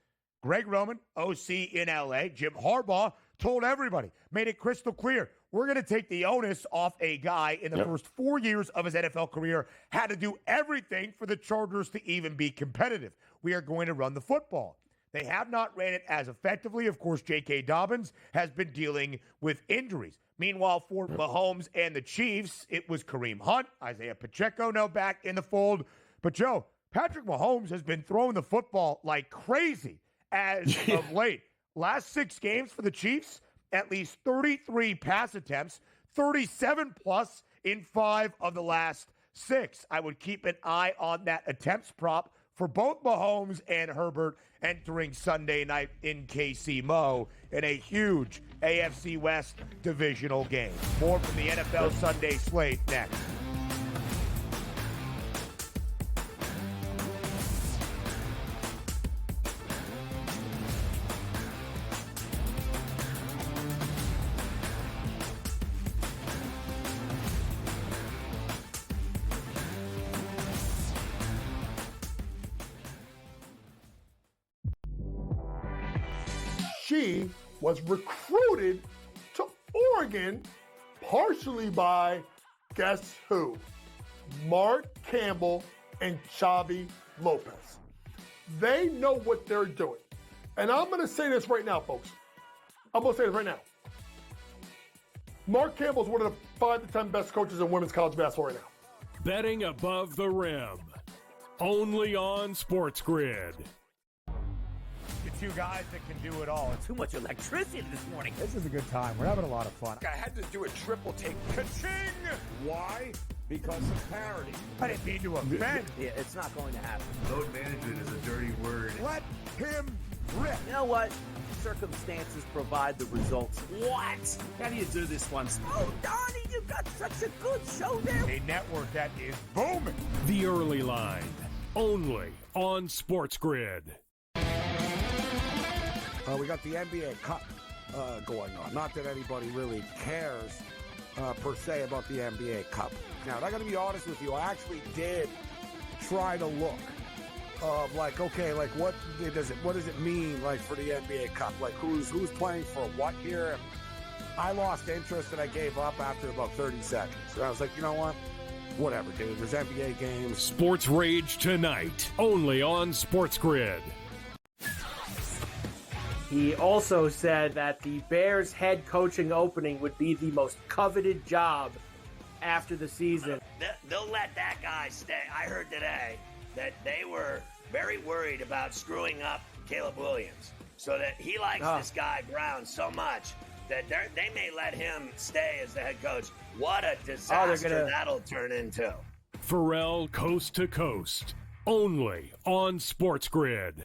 Greg Roman, OC in LA, Jim Harbaugh told everybody, made it crystal clear, we're going to take the onus off a guy in the first 4 years of his NFL career, had to do everything for the Chargers to even be competitive. We are going to run the football. They have not ran it as effectively. Of course, J.K. Dobbins has been dealing with injuries. Meanwhile, for Mahomes and the Chiefs, it was Kareem Hunt, Isaiah Pacheco now back in the fold. But, Joe, Patrick Mahomes has been throwing the football like crazy as of late. Last 6 games for the Chiefs, at least 33 pass attempts, 37-plus in 5 of the last 6. I would keep an eye on that attempts prop for both Mahomes and Herbert entering Sunday night in KC Mo in a huge AFC West divisional game. More from the NFL Sunday slate next. She was recruited to Oregon partially by, guess who? Mark Campbell and Xavi Lopez. They know what they're doing. And I'm going to say this right now, folks. I'm going to say this right now. Mark Campbell is one of the 5 to 10 best coaches in women's college basketball right now. Betting above the rim. Only on SportsGrid. The two guys that can do it all. Too much electricity this morning. This is a good time. We're having a lot of fun. I had to do a triple take. Ka-ching! Why? Because of parity. I didn't mean to offend. Yeah, it's not going to happen. Load management is a dirty word. Let him rip. You know what? Circumstances provide the results. What? How do you do this one? Oh, Donnie, you've got such a good show there. A network that is booming. The Early Line. Only on SportsGrid. We got the NBA Cup going on. Not that anybody really cares per se about the NBA Cup. Now, I got to be honest with you. I actually did try to look of like, okay, like what does it mean like for the NBA Cup? Like who's playing for what here? And I lost interest and I gave up after about 30 seconds. So I was like, you know what? Whatever, dude. There's NBA games. Sports Rage tonight, only on SportsGrid. He also said that the Bears head coaching opening would be the most coveted job after the season. They'll let that guy stay. I heard today that they were very worried about screwing up Caleb Williams, so that he likes this guy Brown so much that they may let him stay as the head coach. What a disaster that'll turn into. Pharrell Coast to Coast, only on SportsGrid.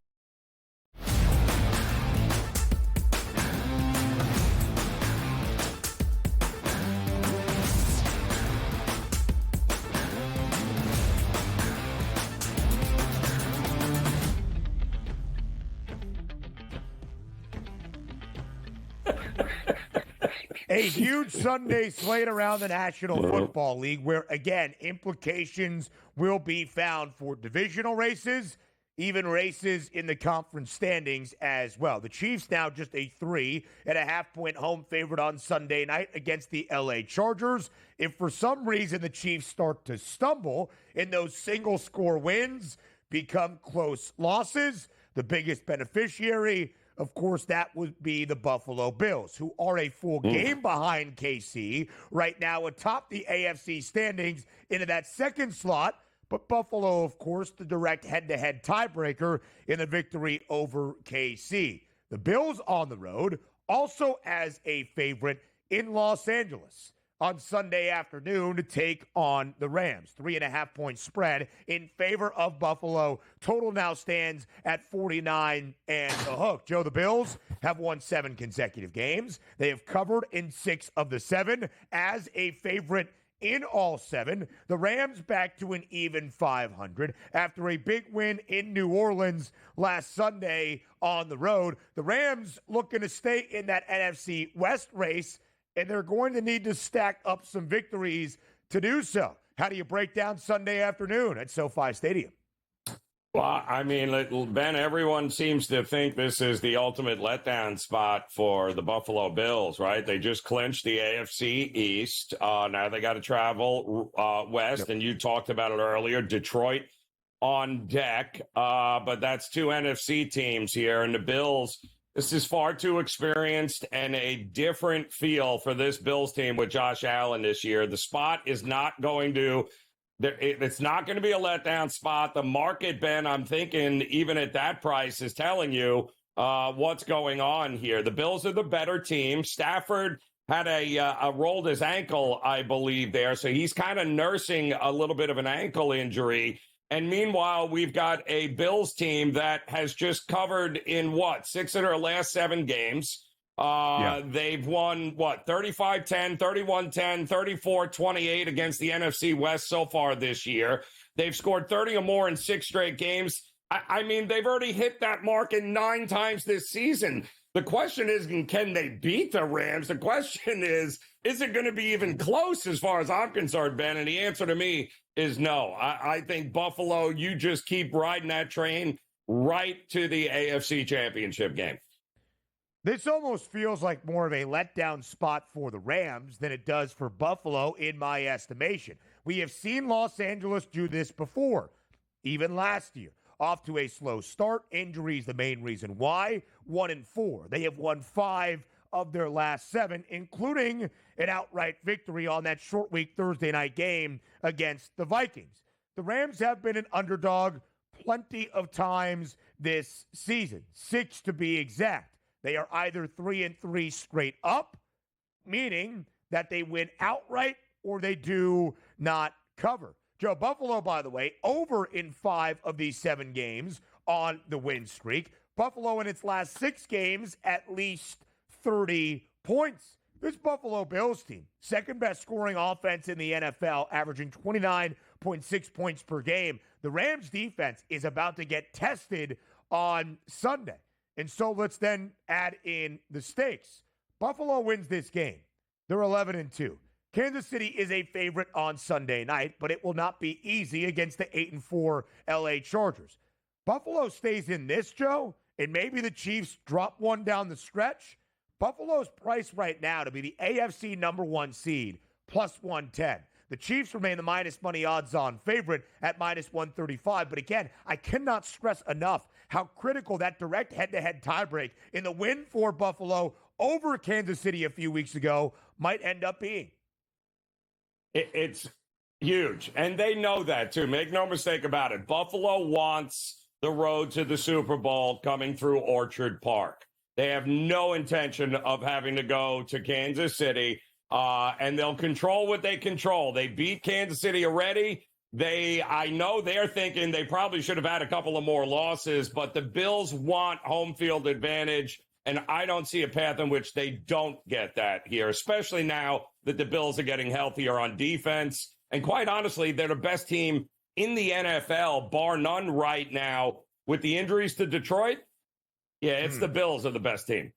A huge Sunday slate around the National Football League where, again, implications will be found for divisional races, even races in the conference standings as well. The Chiefs now just a 3.5-point home favorite on Sunday night against the LA Chargers. If for some reason the Chiefs start to stumble and those single-score wins become close losses, the biggest beneficiary, of course, that would be the Buffalo Bills, who are a full game behind KC right now atop the AFC standings into that second slot. But Buffalo, of course, the direct head-to-head tiebreaker in the victory over KC. The Bills on the road, also as a favorite in Los Angeles on Sunday afternoon to take on the Rams. 3.5-point spread in favor of Buffalo. Total now stands at 49 and a hook. Joe, the Bills have won 7 consecutive games. They have covered in 6 of the 7 as a favorite in all 7. The Rams back to an even 500 after a big win in New Orleans last Sunday on the road. The Rams looking to stay in that NFC West race, and they're going to need to stack up some victories to do so. How do you break down Sunday afternoon at SoFi Stadium? Well, I mean, Ben, everyone seems to think this is the ultimate letdown spot for the Buffalo Bills, right? They just clinched the AFC East. Now they got to travel west, and you talked about it earlier, Detroit on deck. But that's two NFC teams here, and the Bills, this is far too experienced and a different feel for this Bills team with Josh Allen this year. The spot is not going to... It's not going to be a letdown spot. The market, Ben, I'm thinking, even at that price, is telling you what's going on here. The Bills are the better team. Stafford had a rolled his ankle, I believe, there. So he's kind of nursing a little bit of an ankle injury. And meanwhile, we've got a Bills team that has just covered in, 6 of their last 7 games. They've won 35-10, 31-10, 34-28 against the NFC West so far this year. They've scored 30 or more in 6 straight games. I mean, they've already hit that mark in 9 times this season. The question is, can they beat the Rams? The question is it going to be even close as far as I'm concerned, Ben? And the answer to me is no. I think Buffalo, you just keep riding that train right to the AFC Championship game. This almost feels like more of a letdown spot for the Rams than it does for Buffalo, in my estimation. We have seen Los Angeles do this before, even last year. Off to a slow start. Injuries, the main reason why. 1-4. They have won 5 of their last 7, including an outright victory on that short week Thursday night game against the Vikings. The Rams have been an underdog plenty of times this season, 6 to be exact. They are either 3-3 straight up, meaning that they win outright, or they do not cover. Joe, Buffalo, by the way, over in 5 of these 7 games on the win streak. Buffalo in its last 6 games, at least 30 points. This Buffalo Bills team, second best scoring offense in the NFL, averaging 29.6 points per game. The Rams defense is about to get tested on Sunday. And so let's then add in the stakes. Buffalo wins this game. They're 11-2. Kansas City is a favorite on Sunday night, but it will not be easy against the 8-4 LA Chargers. Buffalo stays in this, Joe, and maybe the Chiefs drop one down the stretch. Buffalo's price right now to be the AFC number 1 seed, plus 110. The Chiefs remain the minus money odds-on favorite at minus 135. But again, I cannot stress enough how critical that direct head-to-head tiebreak in the win for Buffalo over Kansas City a few weeks ago might end up being. It's huge. And they know that, too. Make no mistake about it. Buffalo wants the road to the Super Bowl coming through Orchard Park. They have no intention of having to go to Kansas City. And they'll control what they control. They beat Kansas City already. I know they're thinking they probably should have had a couple of more losses, but the Bills want home field advantage, and I don't see a path in which they don't get that here, especially now that the Bills are getting healthier on defense. And quite honestly, they're the best team in the NFL, bar none right now. With the injuries to Detroit, it's the Bills are the best team.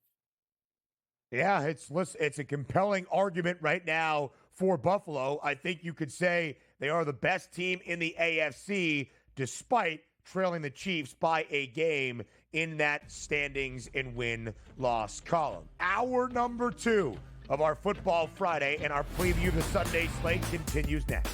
Yeah, it's a compelling argument right now for Buffalo. I think you could say they are the best team in the AFC, despite trailing the Chiefs by a game in that standings and win-loss column. Hour number 2 of our Football Friday and our preview of the Sunday slate continues next.